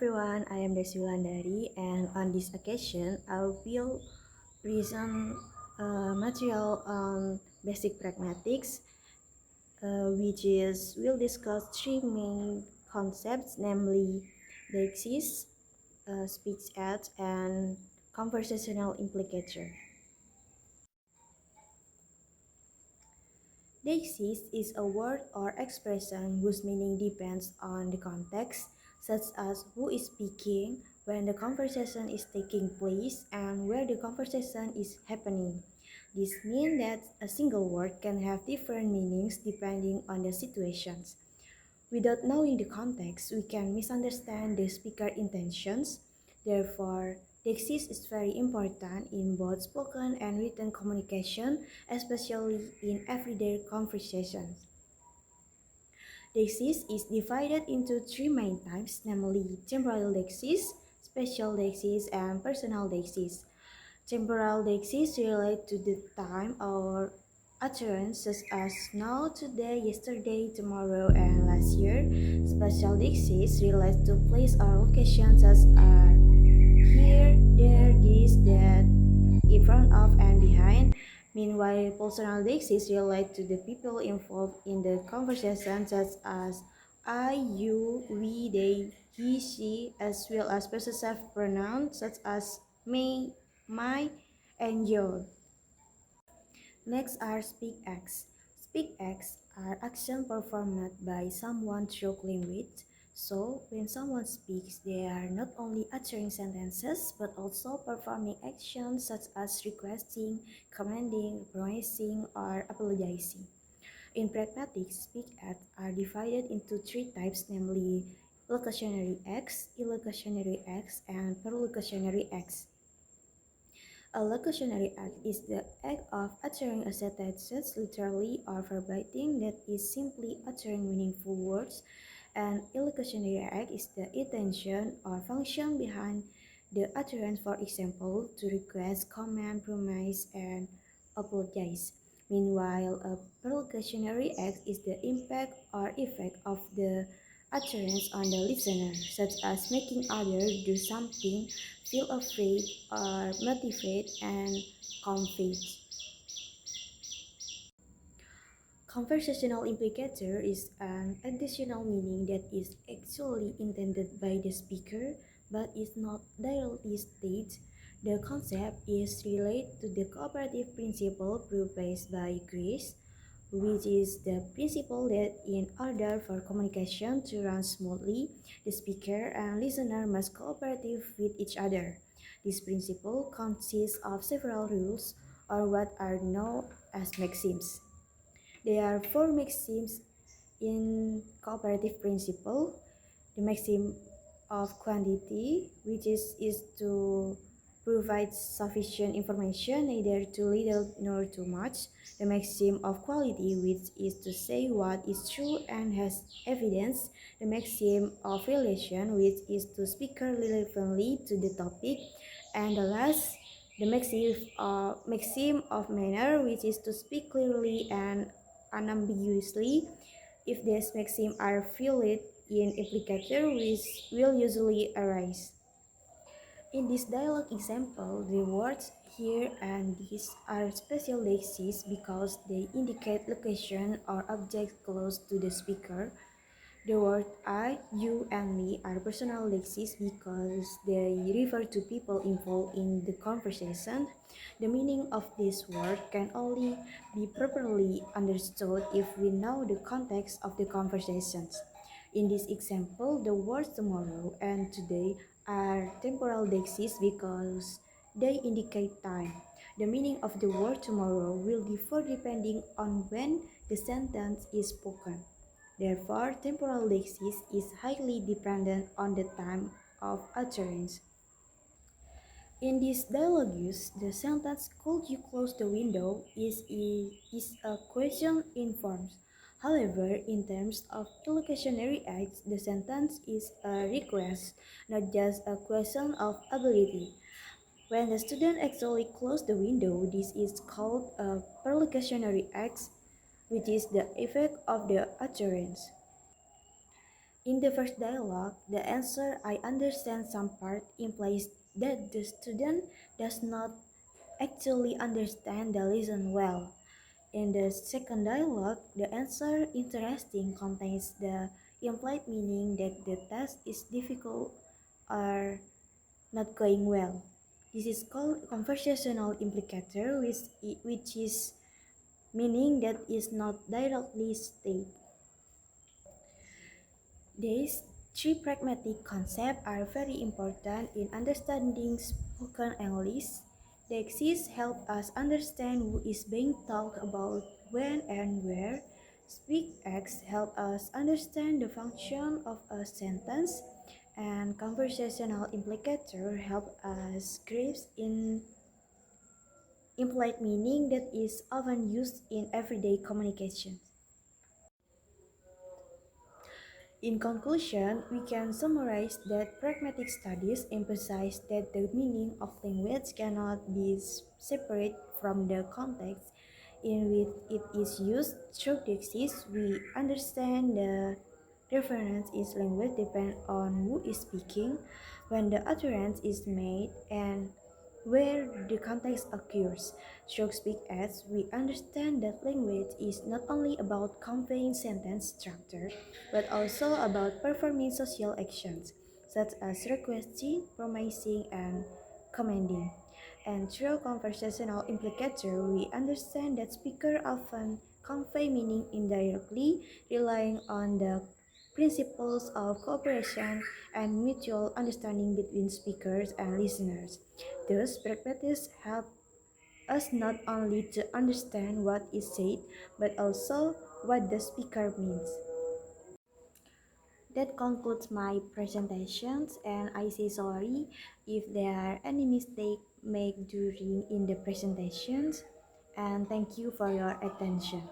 everyone, I am Desi Wulandari, and on this occasion, I will present material on basic pragmatics, which is we'll discuss three main concepts, namely deixis, speech ads, and conversational implicator. Deixis is a word or expression whose meaning depends on the context, such as who is speaking, when the conversation is taking place, and where the conversation is happening. This means that a single word can have different meanings depending on the situations. Without knowing the context, we can misunderstand the speaker intentions. Therefore, Dexis is very important in both spoken and written communication, especially in everyday conversations. Dexis is divided into three main types, namely temporal Dexis, spatial Dexis, and personal Dexis. Temporal Dexis relate to the time or utterances as now, today, yesterday, tomorrow, and last year. Spatial Dexis relate to place or locations as are here, there, this, that, in front of, and behind. Meanwhile, personal Dexis relate to the people involved in the conversation such as I, you, we, they, he, she, as well as possessive pronouns such as me, my, and your. Next are speak acts. Speak acts are actions performed by someone through language. So, when someone speaks, they are not only uttering sentences but also performing actions such as requesting, commanding, promising, or apologizing. In pragmatics, speak acts are divided into three types, namely locutionary acts, illocutionary acts, and perlocutionary acts. A locutionary act is the act of uttering a sentence literally or verbatim, that is simply uttering meaningful words. An illocutionary act is the intention or function behind the utterance, for example, to request, command, promise, and apologize. Meanwhile, a perlocutionary act is the impact or effect of the utterance on the listener, such as making others do something, feel afraid, or motivate and convince. Conversational implicator is an additional meaning that is actually intended by the speaker but is not directly stated. The concept is related to the cooperative principle proposed by Grace, which is the principle that in order for communication to run smoothly, the speaker and listener must cooperate with each other. This principle consists of several rules, or what are known as maxims. There are four maxims in cooperative principle. The maxim of quantity, which is to provide sufficient information, neither too little nor too much. The maxim of quality, which is to say what is true and has evidence. The maxim of relation, which is to speak relevantly to the topic. And the last, the maxim of manner, which is to speak clearly and unambiguously. If these maxims are filled in implicator, which will usually arise. In this dialogue example, the words here and this are special lexes because they indicate location or object close to the speaker. The words I, you, and me are personal lexis because they refer to people involved in the conversation. The meaning of this word can only be properly understood if we know the context of the conversations. In this example, the words tomorrow and today are temporal lexis because they indicate time. The meaning of the word tomorrow will differ depending on when the sentence is spoken. Therefore, temporal lexis is highly dependent on the time of utterance. In this dialogue use, the sentence "Could you close the window?" is a question in forms. However, in terms of illocutionary acts, the sentence is a request, not just a question of ability. When the student actually closes the window, this is called a perlocutionary act, which is the effect of the utterance. In the first dialogue, the answer "I understand some part" implies that the student does not actually understand the lesson well. In the second dialogue, the answer "interesting" contains the implied meaning that the task is difficult or not going well. This is called conversational implicator, which is meaning that is not directly stated. These three pragmatic concepts are very important in understanding spoken English. The exist help us understand who is being talked about, when and where. Speak X help us understand the function of a sentence, and conversational implicator help us grasp in implied meaning that is often used in everyday communication. In conclusion, we can summarize that pragmatic studies emphasize that the meaning of language cannot be separate from the context in which it is used. Through this, we understand the reference is language depends on who is speaking, when the utterance is made, and where the context occurs. Through Speak as we understand that language is not only about conveying sentence structure, but also about performing social actions, such as requesting, promising, and commanding. And through conversational implicator, we understand that speakers often convey meaning indirectly, relying on the principles of cooperation and mutual understanding between speakers and listeners. Thus, pragmatists help us not only to understand what is said, but also what the speaker means. That concludes my presentations, and I say sorry if there are any mistake made during in the presentations, and thank you for your attention.